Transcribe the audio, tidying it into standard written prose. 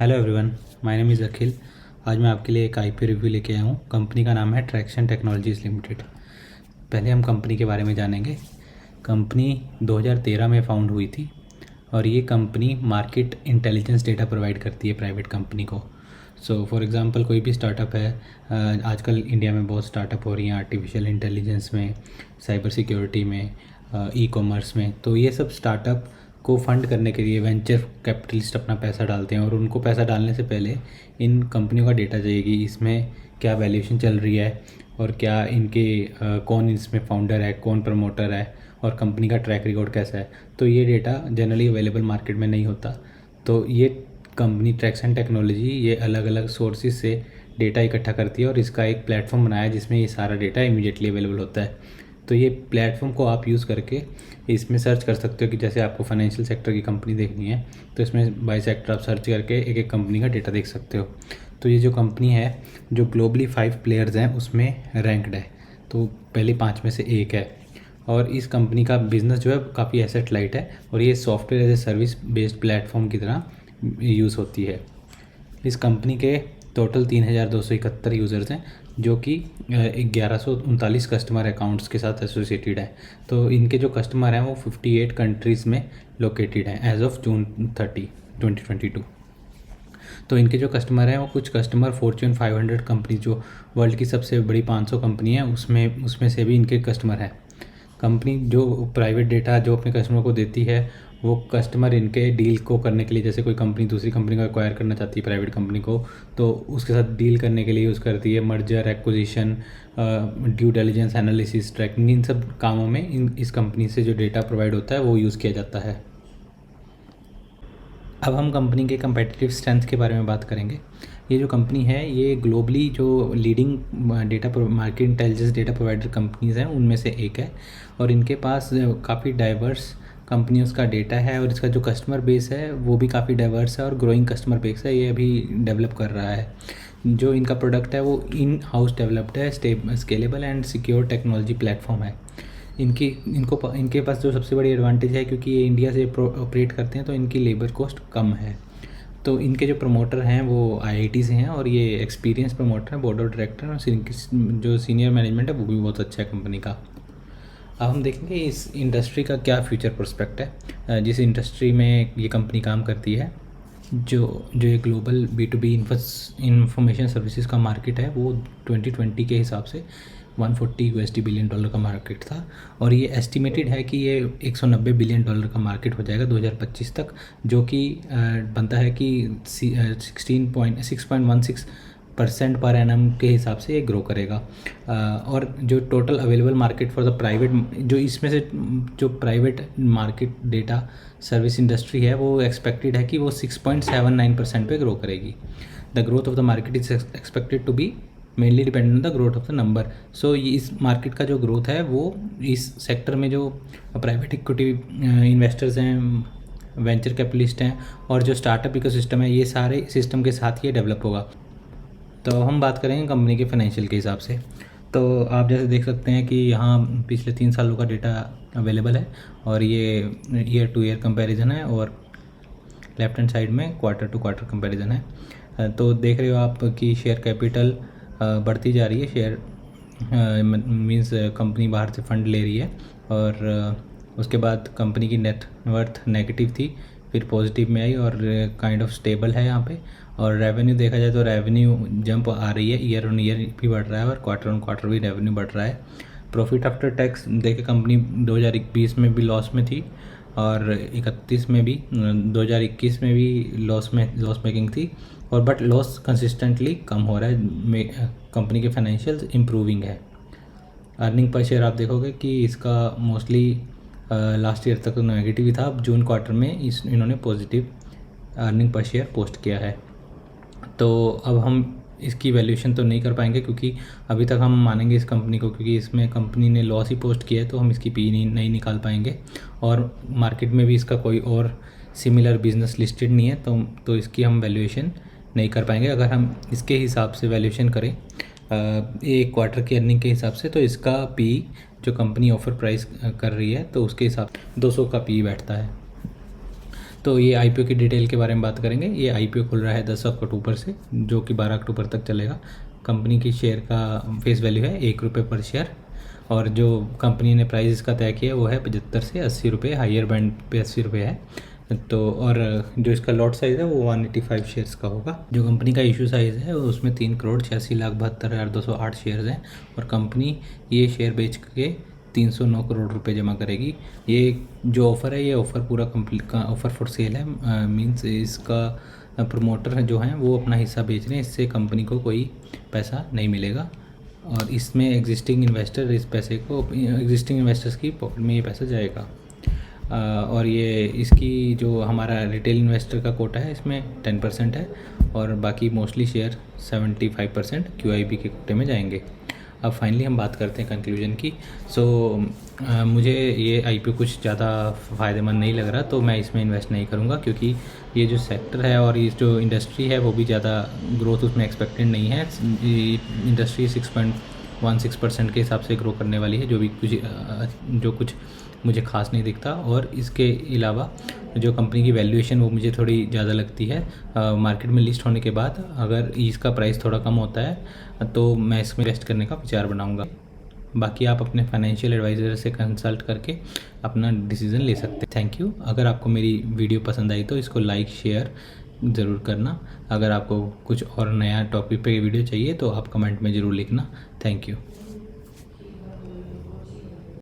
Hello everyone, my name is Akhil. आज मैं आपके लिए एक आईपी रिव्यू लेके आया हूँ। कंपनी का नाम है ट्रैक्शन टेक्नोलॉजीज़ लिमिटेड। पहले हम कंपनी के बारे में जानेंगे। कंपनी 2013 में फाउंड हुई थी और ये company market intelligence data provide करती है प्राइवेट कंपनी को। सो फॉर एग्ज़ाम्पल कोई भी स्टार्टअप है, आजकल इंडिया में बहुत स्टार्टअप हो रही हैं आर्टिफिशियल इंटेलिजेंस में, साइबर सिक्योरिटी में, ई कॉमर्स में। तो ये सब स्टार्टअप को फंड करने के लिए वेंचर कैपिटलिस्ट अपना पैसा डालते हैं और उनको पैसा डालने से पहले इन कंपनियों का डेटा चाहिए कि इसमें क्या वैल्यूएशन चल रही है और क्या इनके कौन इसमें फाउंडर है, कौन प्रमोटर है और कंपनी का ट्रैक रिकॉर्ड कैसा है। तो ये डेटा जनरली अवेलेबल मार्केट में नहीं होता। तो ये कंपनी ट्रैक्शन टेक्नोलॉजी ये अलग अलग सोर्सेज से डेटा इकट्ठा करती है और इसका एक प्लेटफॉर्म बनाया है जिसमें ये सारा डेटा इमीडिएटली अवेलेबल होता है। तो ये प्लेटफॉर्म को आप यूज़ करके इसमें सर्च कर सकते हो कि जैसे आपको फाइनेंशियल सेक्टर की कंपनी देखनी है तो इसमें बाय सेक्टर आप सर्च करके एक एक कंपनी का डेटा देख सकते हो। तो ये जो कंपनी है जो ग्लोबली 5 प्लेयर्स हैं उसमें रैंक्ड है, तो पहली 5 में से एक है। और इस कंपनी का बिज़नेस जो है काफ़ी एसेट लाइट है और ये software as a service based platform की तरह यूज़ होती है। इस कंपनी के टोटल 3271 यूज़र्स हैं जो कि 1139 कस्टमर अकाउंट्स के साथ एसोसिएटेड है। तो इनके जो कस्टमर हैं वो 58 कंट्रीज़ में लोकेटेड हैं एज ऑफ जून 30, 2022। तो इनके जो कस्टमर हैं वो कुछ कस्टमर फॉर्च्यून 500 कंपनी जो वर्ल्ड की सबसे बड़ी 500 कंपनी है उसमें से भी इनके कस्टमर हैं। कंपनी जो प्राइवेट डेटा जो अपने कस्टमर को देती है वो कस्टमर इनके डील को करने के लिए, जैसे कोई कंपनी दूसरी कंपनी को एक्वायर करना चाहती है प्राइवेट कंपनी को, तो उसके साथ डील करने के लिए यूज़ करती है। Merger, acquisition, due diligence, analysis, tracking, इन सब कामों में इस कंपनी से जो डेटा प्रोवाइड होता है वो यूज़ किया जाता है। अब हम कंपनी के कंपेटिटिव स्ट्रेंथ के बारे में बात करेंगे। ये जो कंपनी है ये ग्लोबली जो leading data market intelligence data provider companies हैं उनमें से एक है और इनके पास काफ़ी डाइवर्स कंपनियों का डेटा है और इसका जो कस्टमर बेस है वो भी काफ़ी डाइवर्स है और ग्रोइंग कस्टमर बेस है। ये अभी डेवलप कर रहा है। जो इनका प्रोडक्ट है वो इन हाउस डेवलप्ड है, scalable and secure technology platform है। इनके पास जो सबसे बड़ी एडवांटेज है क्योंकि ये इंडिया से ऑपरेट करते हैं तो इनकी लेबर कॉस्ट कम है। तो इनके जो प्रमोटर हैं वो आईआईटी से हैं और ये एक्सपीरियंस प्रमोटर हैं, बोर्ड ऑफ डायरेक्टर और जो सीनियर मैनेजमेंट है वो भी बहुत अच्छा है कंपनी का। अब हम देखेंगे इस इंडस्ट्री का क्या फ्यूचर प्रोस्पेक्ट है। जिस इंडस्ट्री में ये कंपनी काम करती है, जो एक ग्लोबल B2B इंफॉर्मेशन सर्विसेज का मार्केट है वो 2020 के हिसाब से $140 बिलियन का मार्केट था और ये एस्टिमेटेड है कि ये $190 बिलियन का मार्केट हो जाएगा 2025 तक, जो कि बनता है कि 6.16% पर एनम के हिसाब से ये ग्रो करेगा। और जो total available market for the private, जो इसमें से जो private market data service industry है वो एक्सपेक्टेड है कि वो 6.79% पे ग्रो करेगी। The growth of the market is expected to be mainly dependent on the growth of the number. So इस मार्केट का जो ग्रोथ है वो इस सेक्टर में जो प्राइवेट इक्विटी इन्वेस्टर्स हैं, वेंचर कैपिटलिस्ट हैं और जो स्टार्टअप इकोसिस्टम है, ये सारे सिस्टम के साथ ये डेवलप होगा। तो हम बात करेंगे कंपनी के फाइनेंशियल के हिसाब से। तो आप जैसे देख सकते हैं कि यहाँ पिछले 3 सालों का डेटा अवेलेबल है और ये ईयर टू ईयर कंपैरिजन है और लेफ्ट हैंड साइड में क्वार्टर टू क्वार्टर कंपैरिजन है। तो देख रहे हो आप कि शेयर कैपिटल बढ़ती जा रही है। शेयर मींस कंपनी बाहर से फंड ले रही है और उसके बाद कंपनी की नेट वर्थ नेगेटिव थी, फिर पॉजिटिव में आई और काइंड ऑफ स्टेबल है यहाँ पे। और रेवेन्यू देखा जाए तो रेवेन्यू जंप आ रही है, ईयर ऑन ईयर भी बढ़ रहा है और क्वार्टर ऑन क्वार्टर भी रेवेन्यू बढ़ रहा है। प्रॉफिट आफ्टर टैक्स देखे कंपनी 2021 में भी लॉस में थी और 31 में भी, 2021 में भी लॉस मेकिंग थी और बट लॉस कंसिस्टेंटली कम हो रहा है। कंपनी के फाइनेंशियल्स इम्प्रूविंग है। अर्निंग पर शेयर आप देखोगे कि इसका मोस्टली लास्ट ईयर तक नेगेटिव ही था, अब जून क्वार्टर में इन्होंने positive earning per share post किया है। तो अब हम इसकी वैल्यूएशन तो नहीं कर पाएंगे क्योंकि अभी तक हम मानेंगे इस कंपनी को क्योंकि इसमें कंपनी ने लॉस ही पोस्ट किया है, तो हम इसकी पी नहीं निकाल पाएंगे और मार्केट में भी इसका कोई और सिमिलर बिजनेस लिस्टेड नहीं है, तो इसकी हम वैल्यूएशन नहीं कर पाएंगे। अगर हम इसके हिसाब से वैल्यूएशन करें एक क्वार्टर की अर्निंग के हिसाब से, तो इसका पी जो कंपनी ऑफर प्राइस कर रही है तो उसके हिसाब 200 का पी बैठता है। तो ये आईपीओ की डिटेल के बारे में बात करेंगे। ये आईपीओ खुल रहा है 10 अक्टूबर से, जो कि 12 अक्टूबर तक चलेगा। कंपनी की शेयर का फेस वैल्यू है ₹1 पर शेयर, और जो कंपनी ने प्राइस इसका तय किया वो है 75 से ₹80, हायर बैंड पे ₹80 है। तो और जो इसका लॉट साइज़ है वो 185 शेयर्स का होगा। जो कंपनी का इशू साइज़ है उसमें 3,86,72,208 शेयर्स हैं, और कंपनी ये शेयर बेच के 309 करोड़ रुपए जमा करेगी। ये जो ऑफ़र है, ये ऑफ़र पूरा कंप्लीट का ऑफ़र फॉर सेल है। मींस इसका प्रमोटर जो हैं वो अपना हिस्सा बेच रहे हैं, इससे कंपनी को कोई पैसा नहीं मिलेगा, और इसमें एग्जिस्टिंग इन्वेस्टर इस पैसे को एग्जिस्टिंग इन्वेस्टर्स की पॉकेट में ये पैसा जाएगा। और ये इसकी जो हमारा रिटेल इन्वेस्टर का कोटा है इसमें 10% है, और बाकी मोस्टली शेयर 75% QIB के कोटे में जाएंगे। अब फाइनली हम बात करते हैं कंक्लूजन की। मुझे ये आईपीओ कुछ ज़्यादा फ़ायदेमंद नहीं लग रहा, तो मैं इसमें इन्वेस्ट नहीं करूँगा, क्योंकि ये जो सेक्टर है और ये जो इंडस्ट्री है वो भी ज़्यादा ग्रोथ उसमें एक्सपेक्टेड नहीं है। इंडस्ट्री 6.16% के हिसाब से ग्रो करने वाली है, जो कुछ मुझे खास नहीं दिखता। और इसके अलावा जो कंपनी की वैल्यूएशन वो मुझे थोड़ी ज़्यादा लगती है। मार्केट में लिस्ट होने के बाद अगर इसका प्राइस थोड़ा कम होता है तो मैं इसमें इन्वेस्ट करने का विचार बनाऊंगा। बाकी आप अपने फाइनेंशियल एडवाइज़र से कंसल्ट करके अपना डिसीज़न ले सकते हैं। Thank you. अगर आपको मेरी वीडियो पसंद आई तो इसको लाइक शेयर ज़रूर करना। अगर आपको कुछ और नया टॉपिक पे वीडियो चाहिए तो आप कमेंट में ज़रूर लिखना। Thank you.